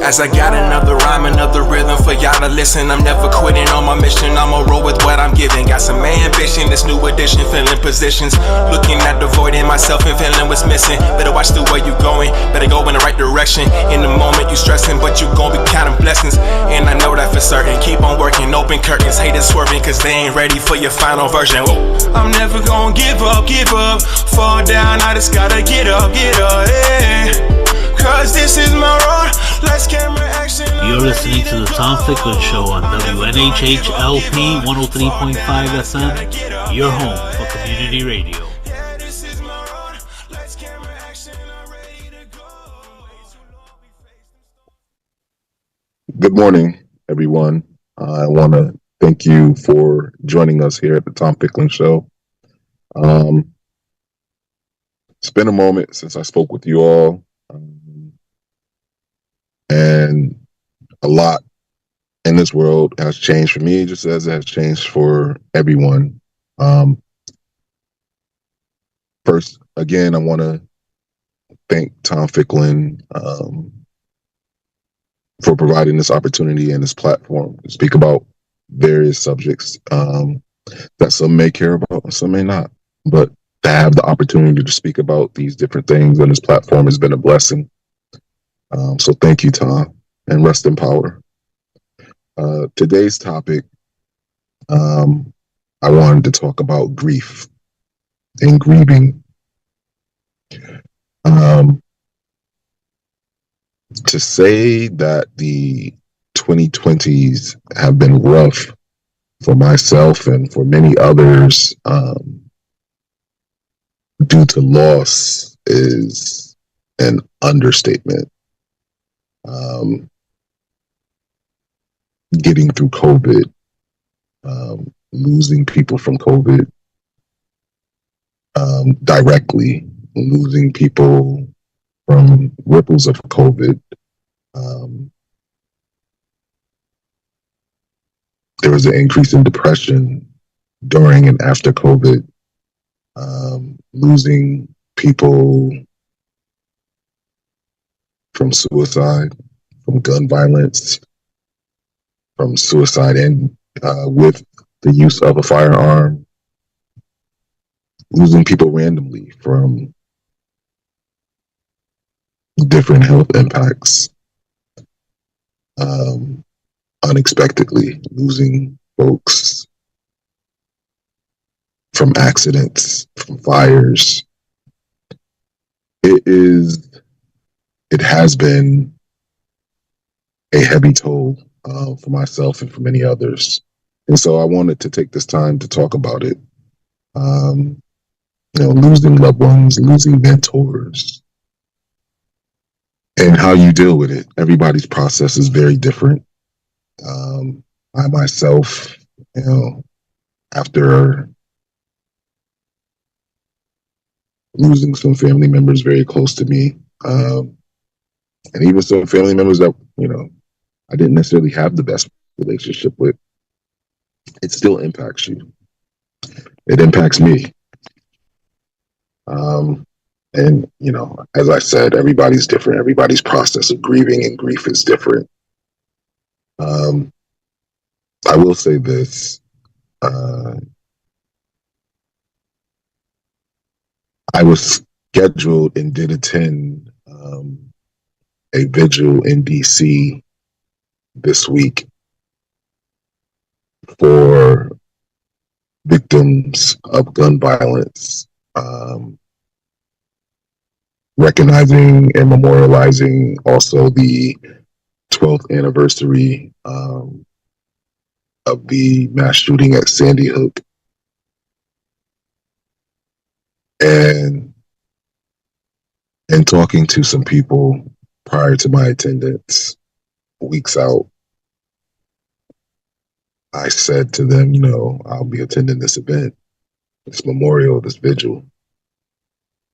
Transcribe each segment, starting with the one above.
As I got another rhyme, another rhythm for y'all to listen. I'm never quitting on my mission, I'ma roll with what I'm giving. Got some ambition, this new edition, filling positions. Looking at the void in myself and feeling what's missing. Better watch the way you going, better go in the right direction. In the moment you stressing, but you gon' be counting blessings. And I know that for certain, keep on working, open curtains. Haters swerving, cause they ain't ready for your final version. Ooh. I'm never gon' give up, fall down, I just gotta get up, yeah. Cause this is my road. Let's camera action. You're listening to the Tom Ficklin Show on WNHHLP 103.5 FM, your home for community radio. Good morning, everyone. I want to thank you for joining us here at the Tom Ficklin Show. It's been a moment since I spoke with you all. And a lot in this world has changed for me, just as it has changed for everyone. First, again, I want to thank Tom Ficklin for providing this opportunity and this platform to speak about various subjects that some may care about and some may not. But to have the opportunity to speak about these different things on this platform has been a blessing. So thank you, Tom, and rest in power. Today's topic, I wanted to talk about grief and grieving. To say that the 2020s have been rough for myself and for many others due to loss is an understatement. Getting through COVID, losing people from COVID, directly losing people from ripples of COVID. There was an increase in depression during and after COVID, losing people from suicide, from gun violence, from suicide and with the use of a firearm, losing people randomly from different health impacts, unexpectedly losing folks from accidents, from fires. It has been a heavy toll for myself and for many others. And so I wanted to take this time to talk about it. Losing loved ones, losing mentors, and how you deal with it. Everybody's process is very different. I myself, after losing some family members very close to me, and even some family members that, I didn't necessarily have the best relationship with, it still impacts you. It impacts me. And, as I said, everybody's different. Everybody's process of grieving and grief is different. I will say this. I was scheduled and did attend a vigil in DC this week for victims of gun violence, recognizing and memorializing also the 12th anniversary of the mass shooting at Sandy Hook. And talking to some people prior to my attendance, weeks out, I said to them, I'll be attending this event, this memorial, this vigil.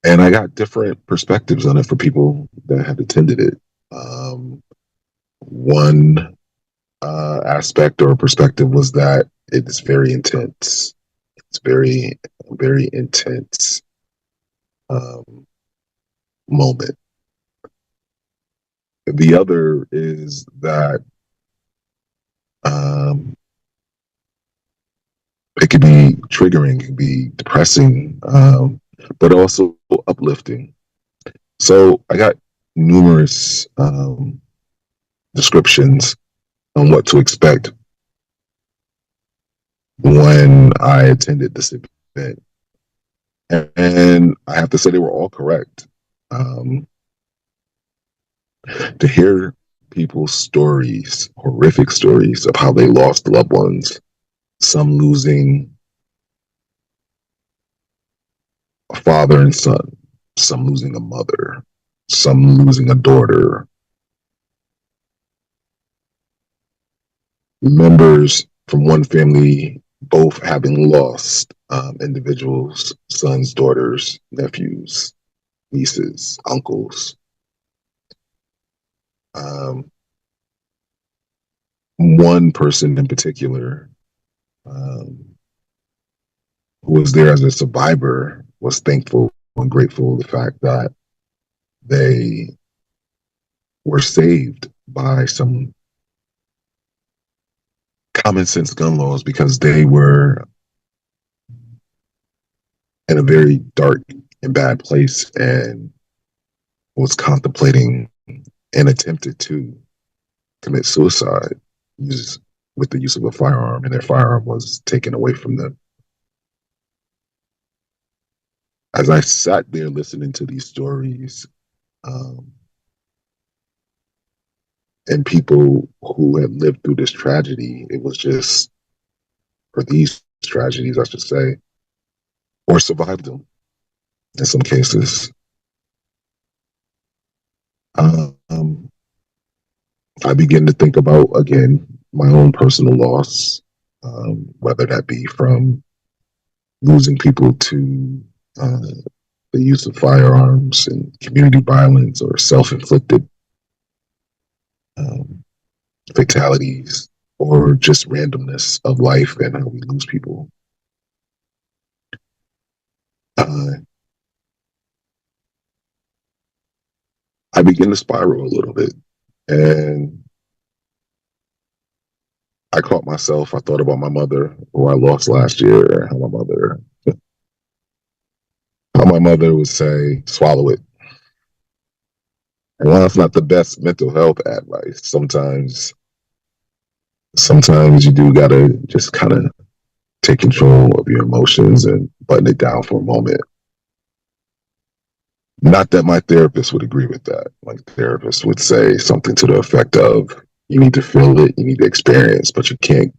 And I got different perspectives on it for people that have attended it. One aspect or perspective was that it is very intense. It's very, very intense moment. The other is that um, it can be triggering, it can be depressing, but also uplifting. So I got numerous descriptions on what to expect when I attended this event. And I have to say they were all correct. Um, to hear people's stories, horrific stories of how they lost loved ones, some losing a father and son, some losing a mother, some losing a daughter, members from one family both having lost individuals, sons, daughters, nephews, nieces, uncles. Um, one person in particular um, who was there as a survivor was thankful and grateful for the fact that they were saved by some common sense gun laws because they were in a very dark and bad place and was contemplating and attempted to commit suicide use, with the use of a firearm, and their firearm was taken away from them. As I sat there listening to these stories, um, and people who had lived through this tragedy, it was just, or these tragedies, I should say, or survived them in some cases. Um, I begin to think about, again, my own personal loss, whether that be from losing people to the use of firearms and community violence or self-inflicted um, fatalities, or just randomness of life and how we lose people. Uh, I begin to spiral a little bit, and I caught myself. I thought about my mother, who I lost last year. How my mother would say, "Swallow it." And while it's not the best mental health advice, sometimes you do gotta just kind of take control of your emotions and button it down for a moment. Not that my therapist would agree with that. My therapist would say something to the effect of, you need to feel it, you need to experience, but you can't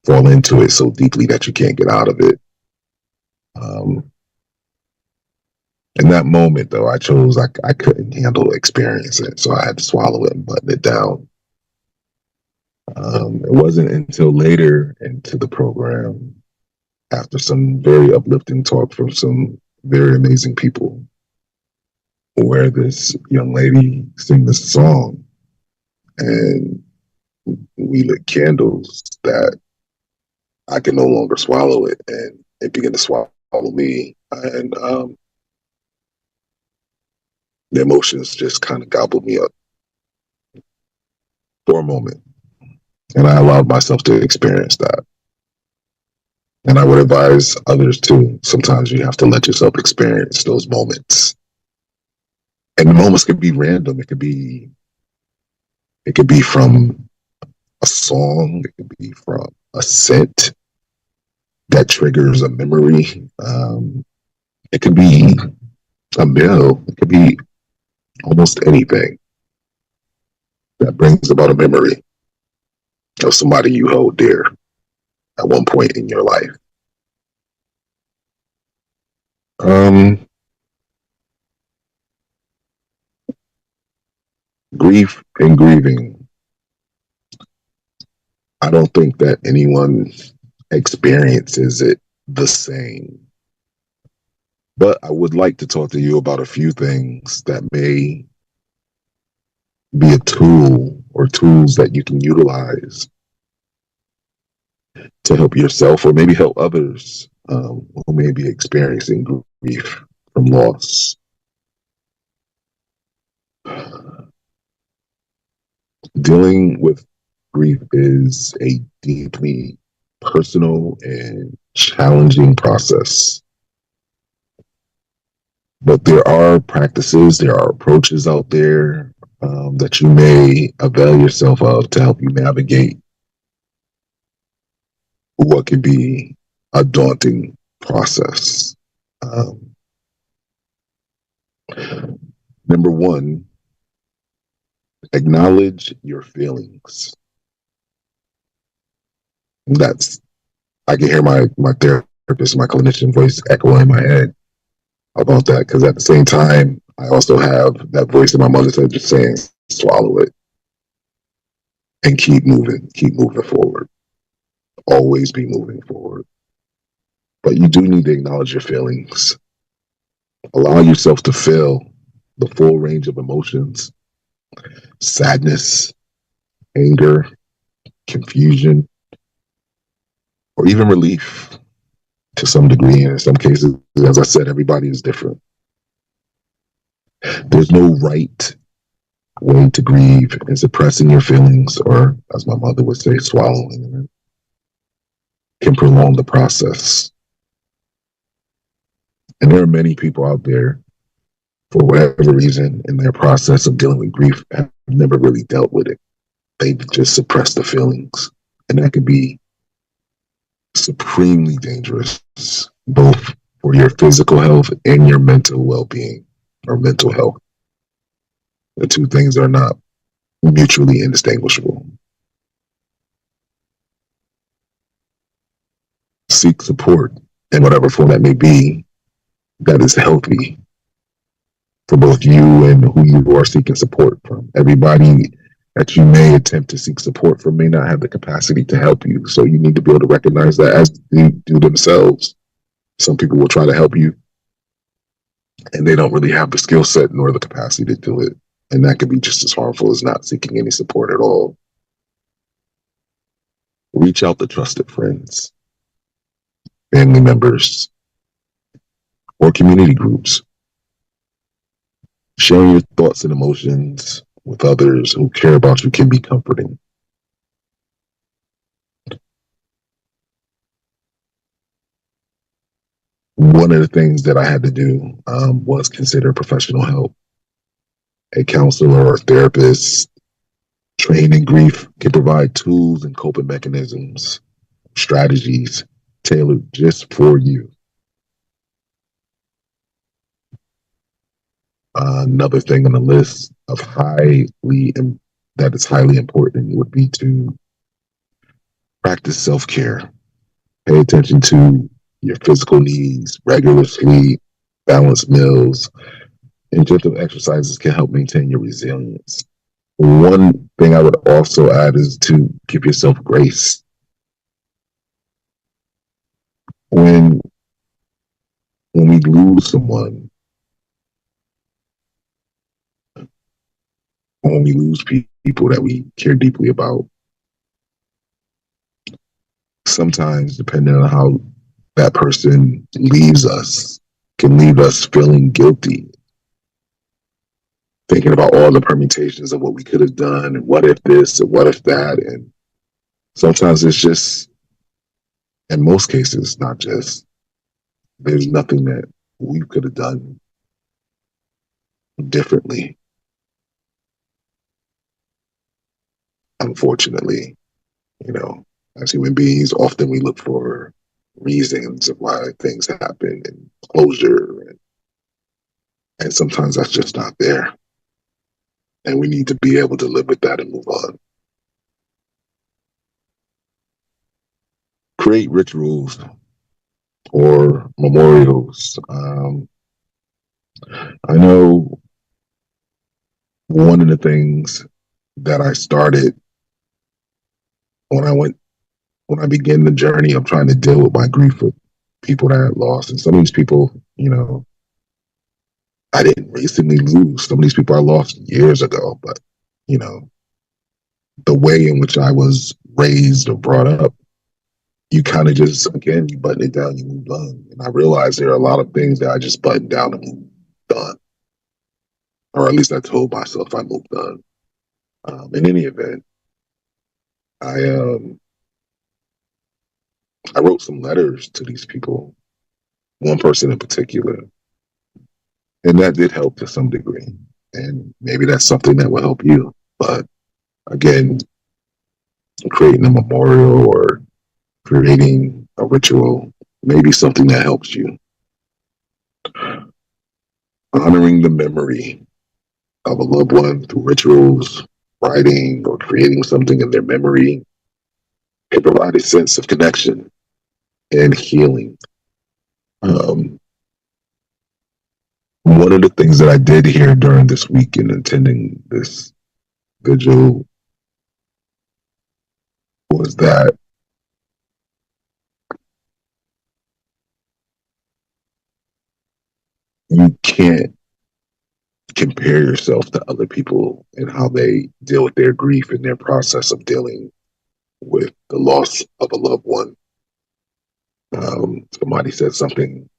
fall into it so deeply that you can't get out of it. Um, in that moment, though, I chose I couldn't handle experience it, so I had to swallow it and button it down. It wasn't until later into the program, after some very uplifting talk from some very amazing people, where this young lady sang this song, and we lit candles, that I could no longer swallow it, and it began to swallow me, and the emotions just kind of gobbled me up for a moment, and I allowed myself to experience that. And I would advise others too. Sometimes you have to let yourself experience those moments, and the moments can be random. It could be from a song. It could be from a scent that triggers a memory. It could be a meal. It could be almost anything that brings about a memory of somebody you hold dear at one point in your life. Grief and grieving. I don't think that anyone experiences it the same. But I would like to talk to you about a few things that may be a tool or tools that you can utilize to help yourself or maybe help others who may be experiencing grief from loss. Dealing with grief is a deeply personal and challenging process. But there are practices, there are approaches out there that you may avail yourself of to help you navigate what can be a daunting process. Number one, acknowledge your feelings. That's I can hear my therapist, my clinician voice echoing in my head about that, because at the same time, I also have that voice in my mother's head just saying, swallow it and keep moving forward. Always be moving forward. But you do need to acknowledge your feelings. Allow yourself to feel the full range of emotions: sadness, anger, confusion, or even relief to some degree. And in some cases, as I said, everybody is different. There's no right way to grieve, and suppressing your feelings, or as my mother would say, swallowing them, can prolong the process. And there are many people out there, for whatever reason, in their process of dealing with grief, have never really dealt with it. They've just suppressed the feelings. And that can be supremely dangerous, both for your physical health and your mental well-being or mental health. The two things are not mutually indistinguishable. Seek support in whatever form that may be that is healthy for both you and who you are seeking support from. Everybody that you may attempt to seek support from may not have the capacity to help you. So you need to be able to recognize that, as they do themselves. Some people will try to help you and they don't really have the skill set nor the capacity to do it. And that could be just as harmful as not seeking any support at all. Reach out to trusted friends, family members, or community groups. Sharing your thoughts and emotions with others who care about you can be comforting. One of the things that I had to do was consider professional help. A counselor or a therapist trained in grief can provide tools and coping mechanisms, strategies tailored just for you. Another thing on the list of that is highly important would be to practice self-care. Pay attention to your physical needs, regular sleep, balanced meals, and gentle exercises can help maintain your resilience. One thing I would also add is to give yourself grace. When we lose someone, when we lose people that we care deeply about, sometimes, depending on how that person leaves us, can leave us feeling guilty, thinking about all the permutations of what we could have done, and what if this, and what if that. And sometimes it's just, in most cases, not just, there's nothing that we could have done differently. Unfortunately, as human beings, often we look for reasons of why things happen and closure, and sometimes that's just not there. And we need to be able to live with that and move on. Create rituals or memorials. I know one of the things that I started when I began the journey of trying to deal with my grief with people that I had lost. And some of these people, I didn't recently lose. Some of these people I lost years ago, but, the way in which I was raised or brought up, you kind of just, again, you button it down, you move on. And I realized there are a lot of things that I just buttoned down and moved on. Or at least I told myself I moved on. In any event, I I wrote some letters to these people, one person in particular, and that did help to some degree. And maybe that's something that will help you. But again, creating a memorial or creating a ritual, maybe something that helps you. Honoring the memory of a loved one through rituals, writing, or creating something in their memory can provide a sense of connection and healing. Um, One of the things that I did here during this week in attending this vigil was that you can't compare yourself to other people and how they deal with their grief and their process of dealing with the loss of a loved one. Somebody said something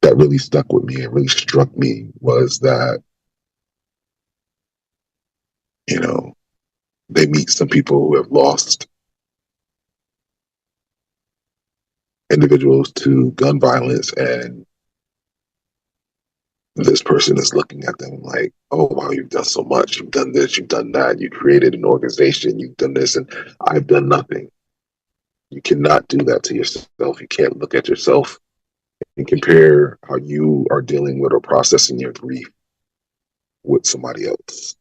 that really stuck with me and really struck me was that, you know, they meet some people who have lost individuals to gun violence, and this person is looking at them like, oh, wow, you've done so much. You've done this, you've done that. You created an organization, you've done this, and I've done nothing. You cannot do that to yourself. You can't look at yourself and compare how you are dealing with or processing your grief with somebody else.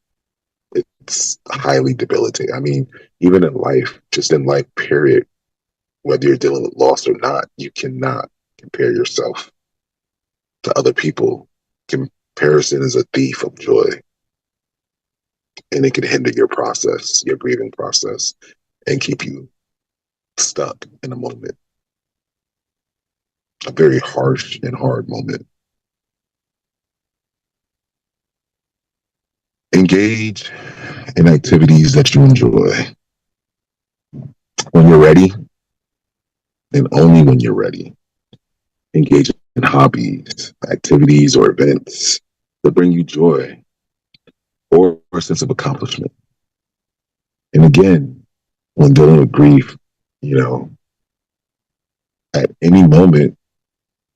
It's highly debilitating. I mean, even in life, just in life, period, whether you're dealing with loss or not, you cannot compare yourself to other people. Comparison is a thief of joy, and it can hinder your process, your grieving process, and keep you stuck in a moment, a very harsh and hard moment. Engage in activities that you enjoy. When you're ready, and only when you're ready, engage in hobbies, activities, or events that bring you joy or a sense of accomplishment. And again, when dealing with grief, you know, at any moment,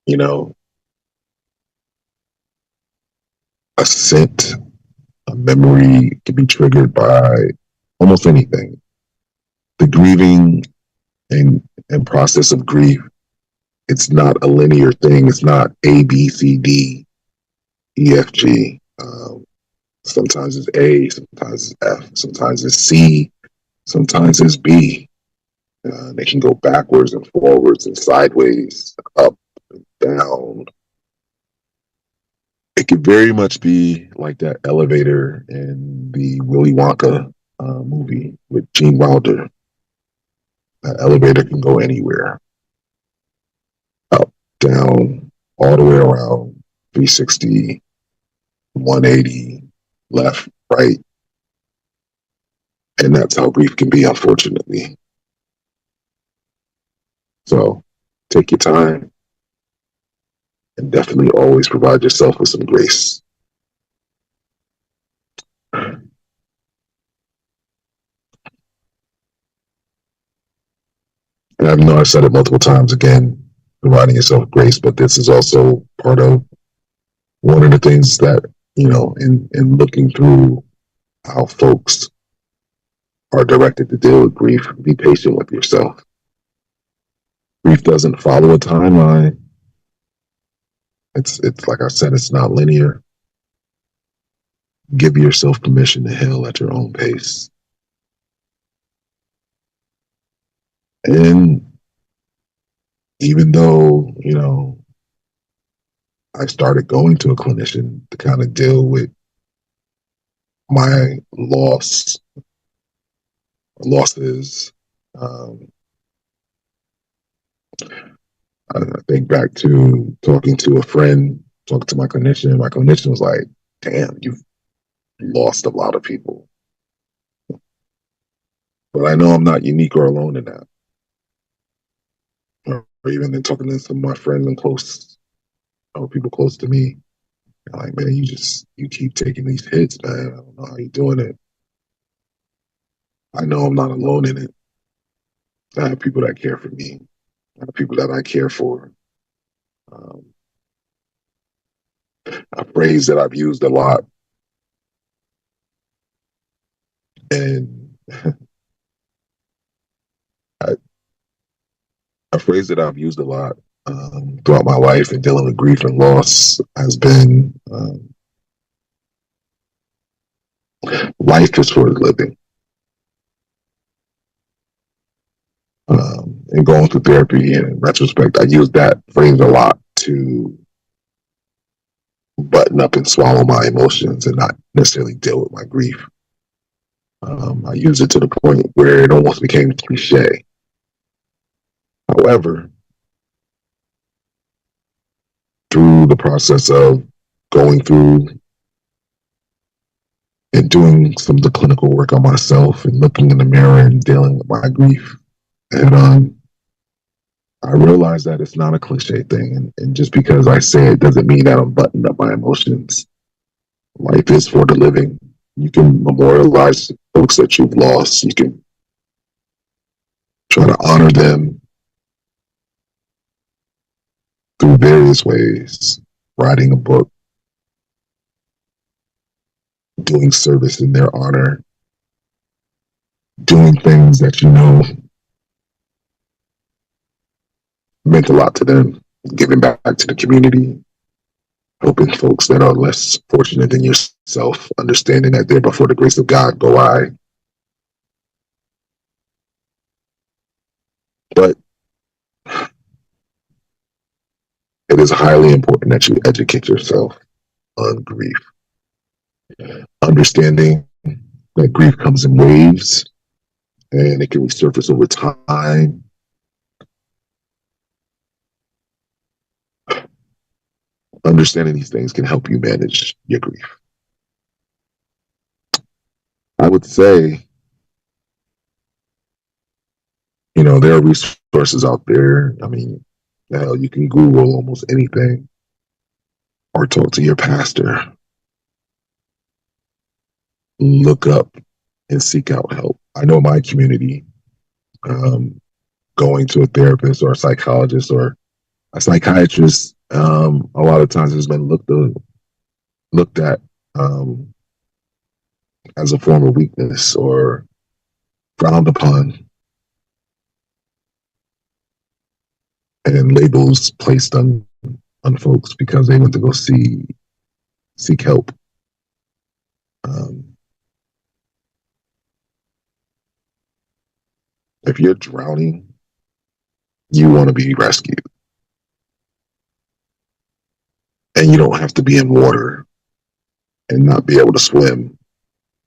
you know, a scent, a memory can be triggered by almost anything. The grieving and process of grief, it's not a linear thing. It's not A, B, C, D, E, F, G. Sometimes it's A, sometimes it's F, sometimes it's C, sometimes it's B. They can go backwards and forwards and sideways, up and down. It could very much be like that elevator in the Willy Wonka movie with Gene Wilder. That elevator can go anywhere, up, down, all the way around, 360, 180, left, right. And that's how grief can be, unfortunately. So take your time and definitely always provide yourself with some grace. And I know I've said it multiple times again, providing yourself grace, but this is also part of one of the things that, you know, in looking through how folks are directed to deal with grief, be patient with yourself. Grief doesn't follow a timeline. It's like I said, it's not linear. Give yourself permission to heal at your own pace. And even though, you know, I started going to a clinician to kind of deal with my losses. I think back to talking to a friend, talking to my clinician. My clinician was like, damn, you've lost a lot of people. But I know I'm not unique or alone in that. Or even in talking to some of my friends and close, or people close to me, like, man, you keep taking these hits, man. I don't know how you're doing it. I know I'm not alone in it. I have people that care for me. I have people that I care for. Um, a phrase that I've used a lot, and I, a phrase that I've used a lot throughout my life and dealing with grief and loss has been life is for the living. And going through therapy and in retrospect, I use that phrase a lot to button up and swallow my emotions and not necessarily deal with my grief. I use it to the point where it almost became cliche. However, through the process of going through and doing some of the clinical work on myself and looking in the mirror and dealing with my grief, and I realized that it's not a cliche thing. And just because I say it doesn't mean that I'm buttoning up my emotions. Life is for the living. You can memorialize folks that you've lost. You can try to honor them through various ways, writing a book, doing service in their honor, doing things that you know meant a lot to them, giving back to the community, helping folks that are less fortunate than yourself, understanding that there before the grace of God go I. But it is highly important that you educate yourself on grief, understanding that grief comes in waves and it can resurface over time. Understanding these things can help you manage your grief. I would say, there are resources out there. I mean, hell, you can Google almost anything or talk to your pastor. Look up and seek out help. I know my community, going to a therapist or a psychologist or a psychiatrist, a lot of times has been looked at as a form of weakness or frowned upon, and labels placed on folks because they went to go seek help. If you're drowning, you want to be rescued. And you don't have to be in water and not be able to swim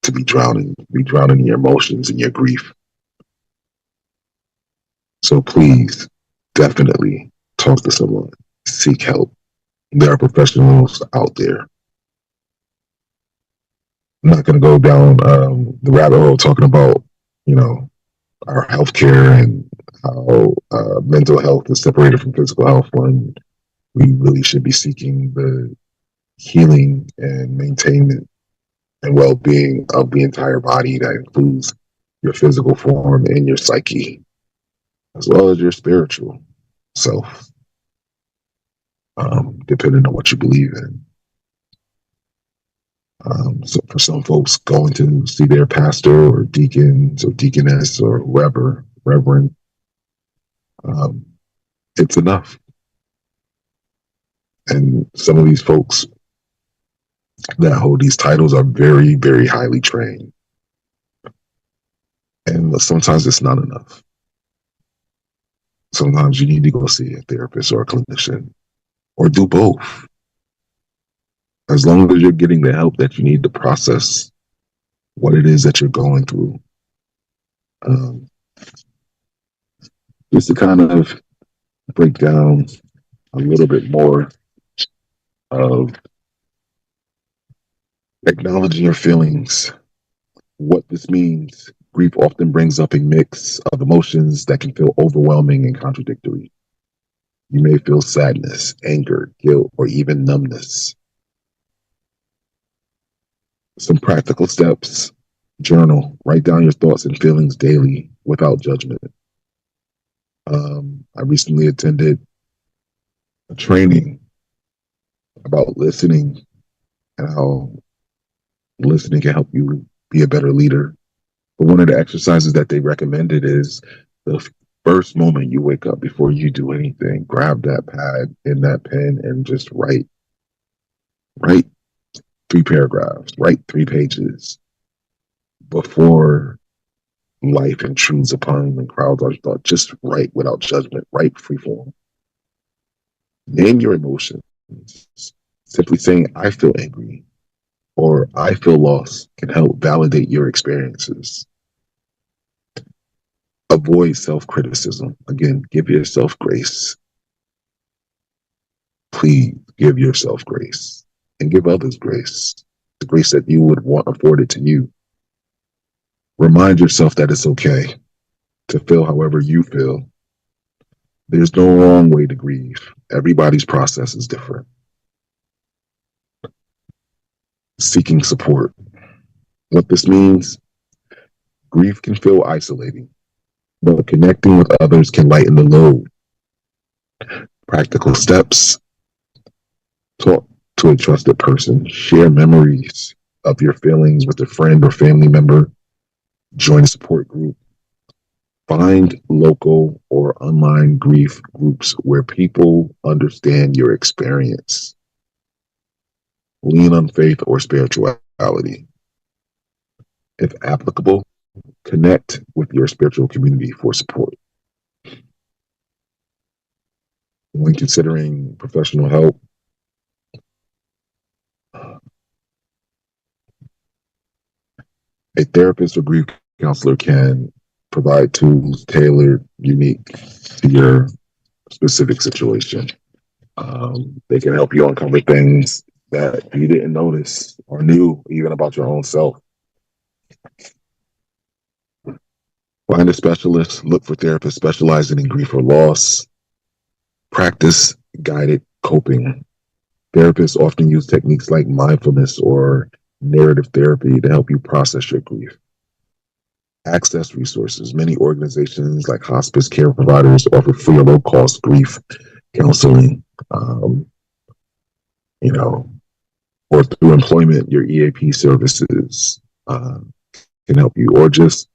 to be drowning in your emotions and your grief. So please, definitely talk to someone, seek help. There are professionals out there. I'm not going to go down the rabbit hole talking about, our healthcare and how mental health is separated from physical health when we really should be seeking the healing and maintenance and well-being of the entire body. That includes your physical form and your psyche, as well as your spiritual self, depending on what you believe in. So for some folks, going to see their pastor or deacons or deaconess or whoever, reverend, it's enough. And some of these folks that hold these titles are very, very highly trained. And sometimes it's not enough. Sometimes you need to go see a therapist or a clinician or do both. As long as you're getting the help that you need to process what it is that you're going through. Just to kind of break down a little bit more of acknowledging your feelings, what this means. Grief often brings up a mix of emotions that can feel overwhelming and contradictory. You may feel sadness, anger, guilt, or even numbness. Some practical steps Journal. Write down your thoughts and feelings daily without judgment. I recently attended a training about listening and how listening can help you be a better leader. But one of the exercises that they recommended is the first moment you wake up before you do anything, grab that pad and that pen and just write 3 paragraphs, write 3 pages before life intrudes upon you and crowds our thought. Just write without judgment, write freeform. Name your emotions. Simply saying, I feel angry or I feel lost can help validate your experiences. Avoid self-criticism. Again, give yourself grace. Please give yourself grace and give others grace. The grace that you would want afforded to you. Remind yourself that it's okay to feel however you feel. There's no wrong way to grieve. Everybody's process is different. Seeking support. What this means, grief can feel isolating, but connecting with others can lighten the load. Practical steps. Talk to a trusted person. Share memories of your feelings with a friend or family member. Join a support group. Find local or online grief groups where people understand your experience. Lean on faith or spirituality. If applicable, connect with your spiritual community for support. When considering professional help, a therapist or grief counselor can provide tools tailored, unique to your specific situation. They can help you uncover things that you didn't notice or knew even about your own self. Find a specialist, look for therapists specializing in grief or loss. Practice guided coping. Therapists often use techniques like mindfulness or narrative therapy to help you process your grief. Access resources. Many organizations like hospice care providers offer free or low cost grief counseling. You know, or through employment, your EAP services can help you, or just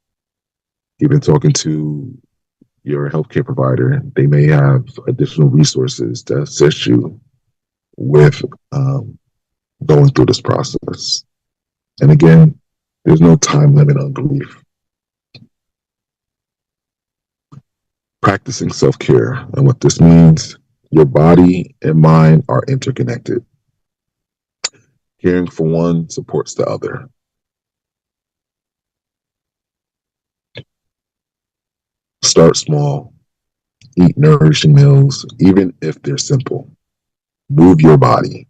even talking to your healthcare provider. They may have additional resources to assist you with going through this process. And again, there's no time limit on grief. Practicing self-care. And what this means, your body and mind are interconnected. Caring for one supports the other. Start small. Eat nourishing meals, even if they're simple. Move your body.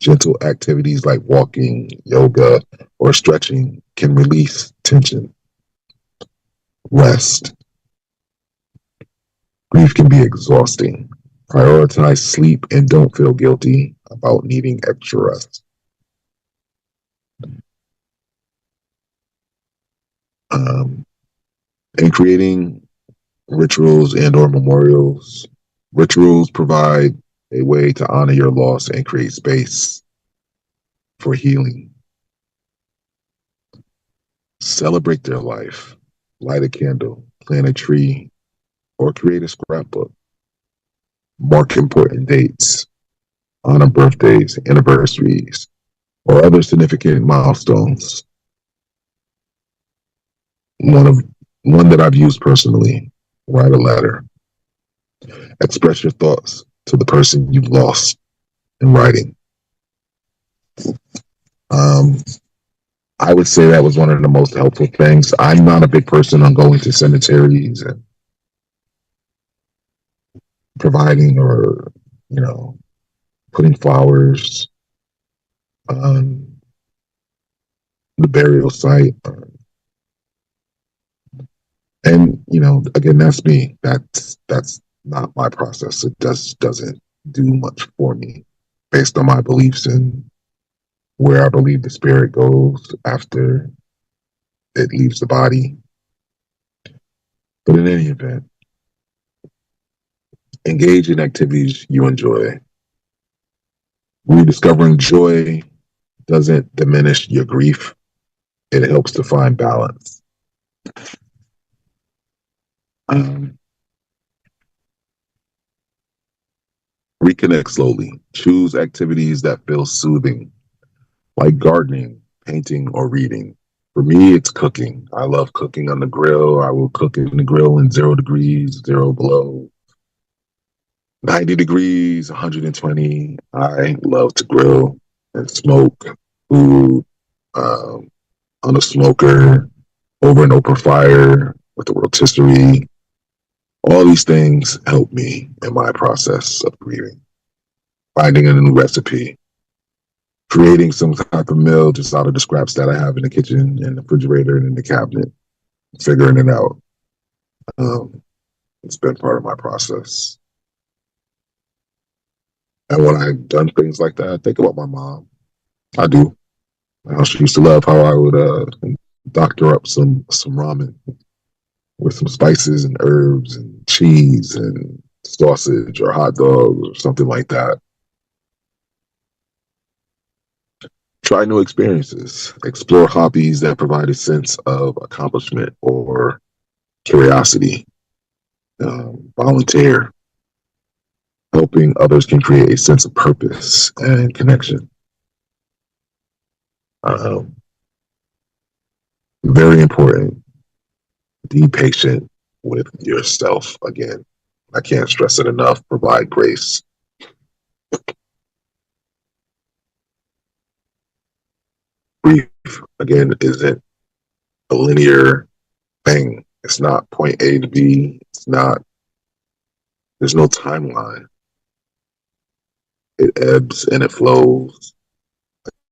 Gentle activities like walking, yoga, or stretching can release tension. Rest. Grief can be exhausting. Prioritize sleep and don't feel guilty about needing extra rest. And creating rituals and or memorials. Rituals provide a way to honor your loss and create space for healing. Celebrate their life. Light a candle, plant a tree, or create a scrapbook. Mark important dates, honor birthdays, anniversaries, or other significant milestones. One that I've used personally, write a letter. Express your thoughts to the person you've lost in writing. I would say that was one of the most helpful things. I'm not a big person on going to cemeteries and providing or, putting flowers on the burial site. And, again, that's me. That's not my process. It doesn't do much for me based on my beliefs and where I believe the spirit goes after it leaves the body. But in any event, engage in activities you enjoy. Rediscovering joy doesn't diminish your grief. It helps to find balance. Reconnect slowly. Choose activities that feel soothing, like gardening, painting, or reading. For me, it's cooking. I love cooking on the grill. I will cook in the grill in 0 degrees, zero below, 90 degrees, 120. I love to grill and smoke food on a smoker, over an open fire, with a rotisserie. All these things help me in my process of grieving. Finding a new recipe, creating some type of meal just out of the scraps that I have in the kitchen and the refrigerator and in the cabinet, figuring it out. It's been part of my process. And when I've done things like that, I think about my mom. I do. She used to love how I would doctor up some ramen with some spices and herbs and cheese and sausage or hot dogs or something like that. Try new experiences. Explore hobbies that provide a sense of accomplishment or curiosity. Volunteer. Helping others can create a sense of purpose and connection. Very important. Be patient with yourself. Again, I can't stress it enough. Provide grace. Grief, again, isn't a linear thing. It's not point A to B. There's no timeline. It ebbs and it flows.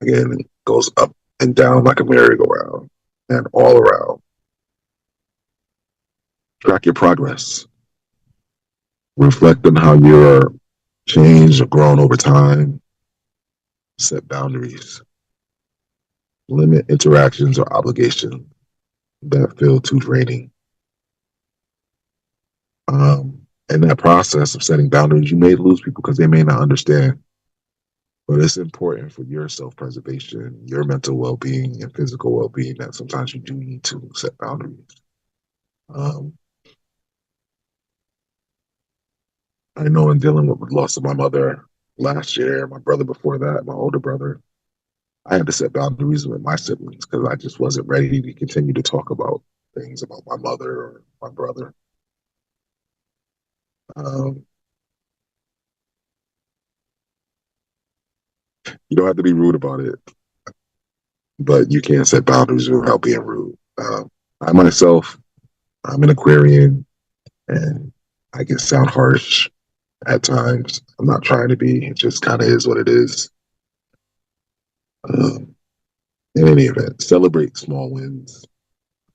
Again, it goes up and down like a merry-go-round and all around. Track your progress. Reflect on how you're changed or grown over time. Set boundaries. Limit interactions or obligations that feel too draining. In that process of setting boundaries, you may lose people because they may not understand. But it's important for your self-preservation, your mental well-being, and physical well-being that sometimes you do need to set boundaries. I know in dealing with the loss of my mother last year, my brother before that, my older brother, I had to set boundaries with my siblings because I just wasn't ready to continue to talk about things about my mother or my brother. You don't have to be rude about it, but you can't set boundaries without being rude. I myself, I'm an Aquarian, and I can sound harsh at times. I'm not trying to be. It just kind of is what it is. In any event, celebrate small wins,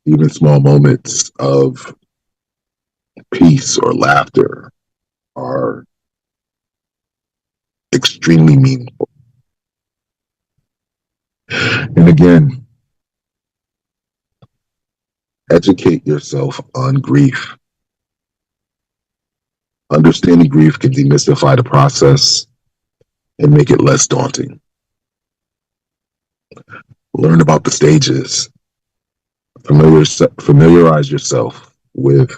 even small moments of peace or laughter are extremely meaningful. And again, educate yourself on grief. Understanding grief can demystify the process and make it less daunting. Learn about the stages. Familiarize yourself with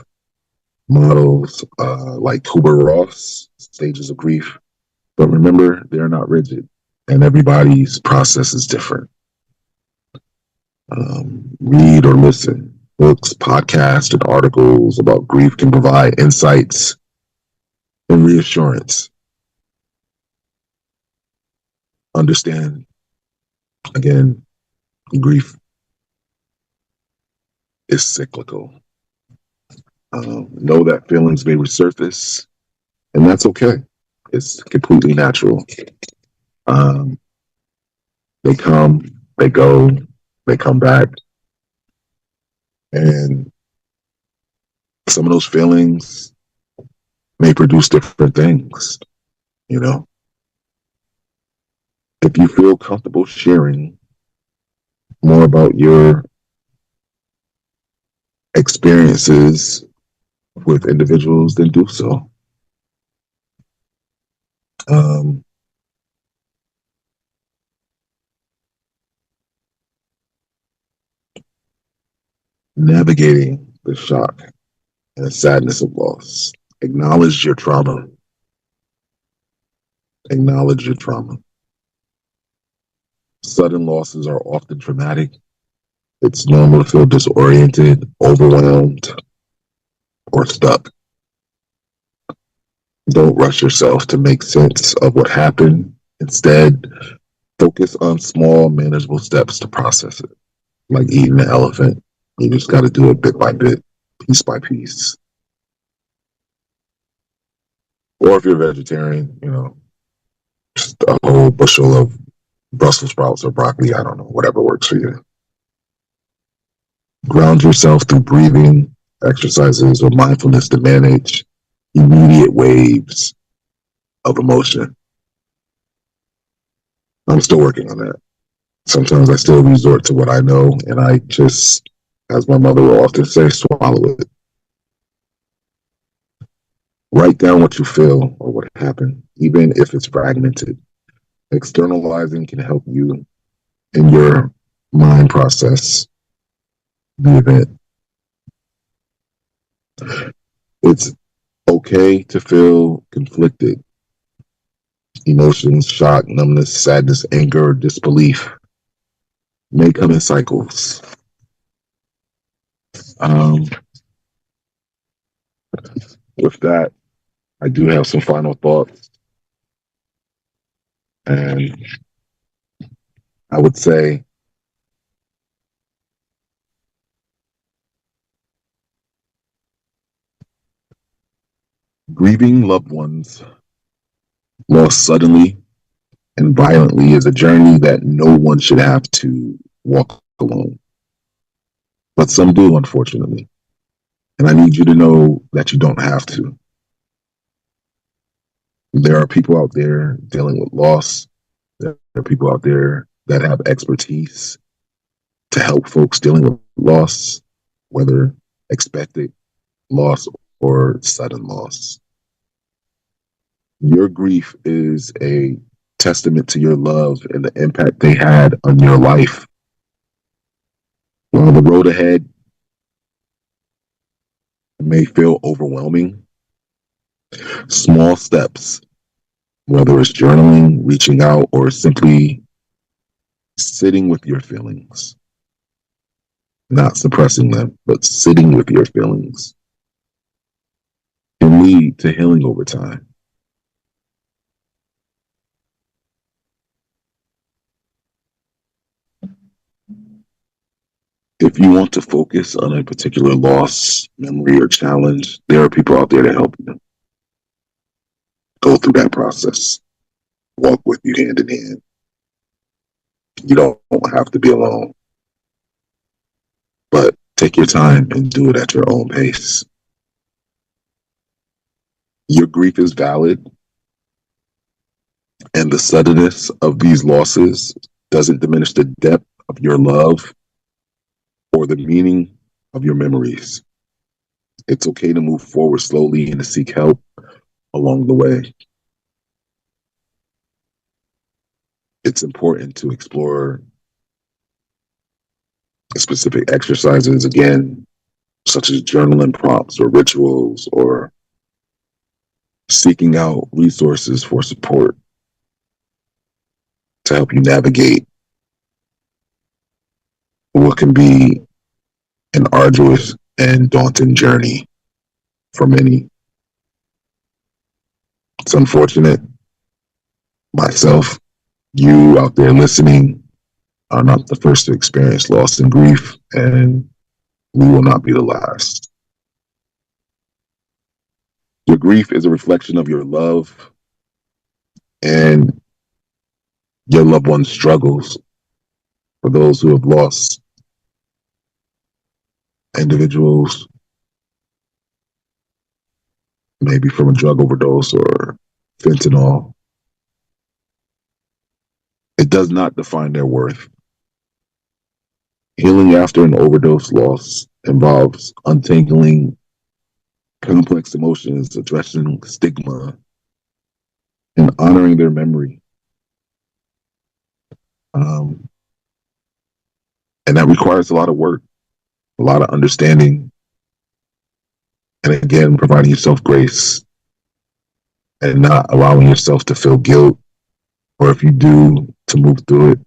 models like Kubler-Ross, stages of grief. But remember, they're not rigid, and everybody's process is different. Read or listen. Books, podcasts, and articles about grief can provide insights and reassurance. Understand, again, grief is cyclical. Know that feelings may resurface, and that's okay. It's completely natural. They come, they go, they come back. And some of those feelings may produce different things, you know? If you feel comfortable sharing more about your experiences with individuals, then do so. Um, Navigating the shock and the sadness of loss. Acknowledge your trauma. Acknowledge your trauma. Sudden losses are often traumatic. It's normal to feel disoriented, overwhelmed, or stuck. Don't rush yourself to make sense of what happened. Instead, focus on small, manageable steps to process it. Like eating an elephant. You just got to do it bit by bit, piece by piece. Or if you're a vegetarian, just a whole bushel of Brussels sprouts or broccoli, I don't know, whatever works for you. Ground yourself through breathing exercises or mindfulness to manage immediate waves of emotion. I'm still working on that. Sometimes I still resort to what I know, and I just, as my mother will often say, swallow it. Write down what you feel or what happened, even if it's fragmented. Externalizing can help you in your mind process the event. It's okay to feel conflicted. Emotions, shock, numbness, sadness, anger, disbelief may come in cycles. With that, I do have some final thoughts. And I would say grieving loved ones lost suddenly and violently is a journey that no one should have to walk alone. But some do, unfortunately. And I need you to know that you don't have to. There are people out there dealing with loss. There are people out there that have expertise to help folks dealing with loss, whether expected loss or sudden loss. Your grief is a testament to your love and the impact they had on your life. While the road ahead may feel overwhelming, small steps, whether it's journaling, reaching out, or simply sitting with your feelings, not suppressing them, but sitting with your feelings, can lead to healing over time. If you want to focus on a particular loss, memory, or challenge, there are people out there to help you go through that process, walk with you hand in hand. You don't have to be alone, but take your time and do it at your own pace. Your grief is valid, and the suddenness of these losses doesn't diminish the depth of your love or the meaning of your memories. It's okay to move forward slowly and to seek help along the way. It's important to explore specific exercises, again, such as journaling prompts or rituals, or seeking out resources for support to help you navigate what can be an arduous and daunting journey for many. It's unfortunate. Myself, you out there listening, are not the first to experience loss and grief, and we will not be the last. Your grief is a reflection of your love and your loved one's struggles. For those who have lost individuals, maybe from a drug overdose or fentanyl, it does not define their worth. Healing after an overdose loss involves untangling complex emotions, addressing stigma, and honoring their memory. And that requires a lot of work, a lot of understanding, and again, providing yourself grace and not allowing yourself to feel guilt, or if you do, to move through it.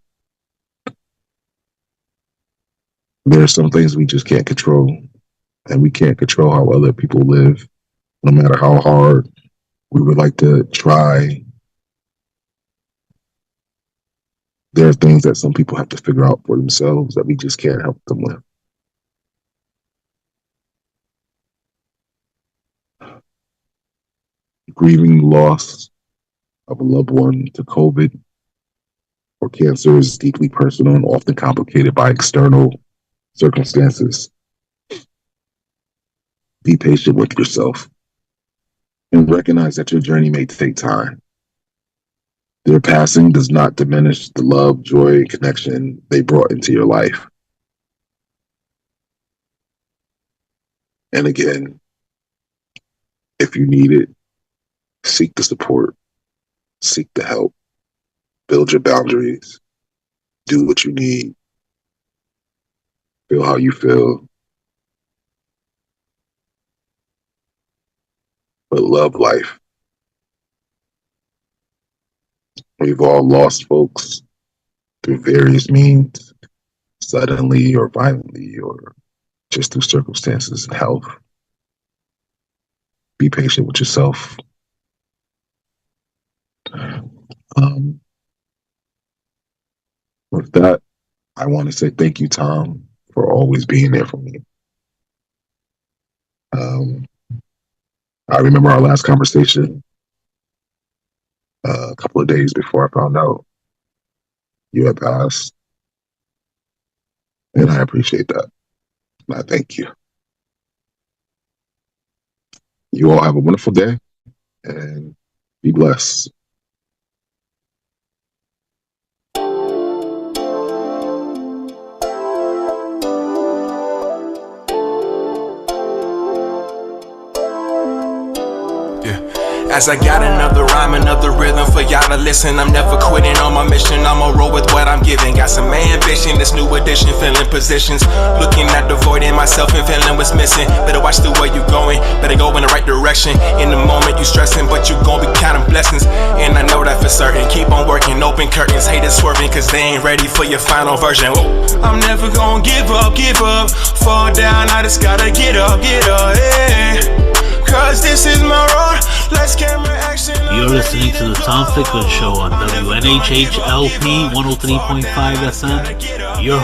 There are some things we just can't control, and we can't control how other people live, no matter how hard we would like to try. There are things that some people have to figure out for themselves that we just can't help them with. Grieving loss of a loved one to COVID or cancer is deeply personal and often complicated by external circumstances. Be patient with yourself and recognize that your journey may take time. Their passing does not diminish the love, joy, and connection they brought into your life. And again, if you need it, seek the support, seek the help, build your boundaries, do what you need, feel how you feel, but love life. We've all lost folks through various means, suddenly or violently, or just through circumstances and health. Be patient with yourself. With that, I want to say thank you, Tom, for always being there for me. I remember our last conversation a couple of days before I found out you had passed. And I appreciate that. And I thank you. You all have a wonderful day and be blessed. As I got another rhyme, another rhythm for y'all to listen. I'm never quitting on my mission, I'ma roll with what I'm giving. Got some ambition, this new edition, filling positions. Looking at the void in myself and feeling what's missing. Better watch the way you going, better go in the right direction. In the moment you stressing, but you gon' be counting blessings. And I know that for certain, keep on working, open curtains. Haters swerving, cause they ain't ready for your final version. Whoa. I'm never gon' give up, fall down, I just gotta get up, yeah. Cause this is my road. Let's camera action. You're listening to the Tom Ficklin Show on WNHHLP 103.5 FM. Your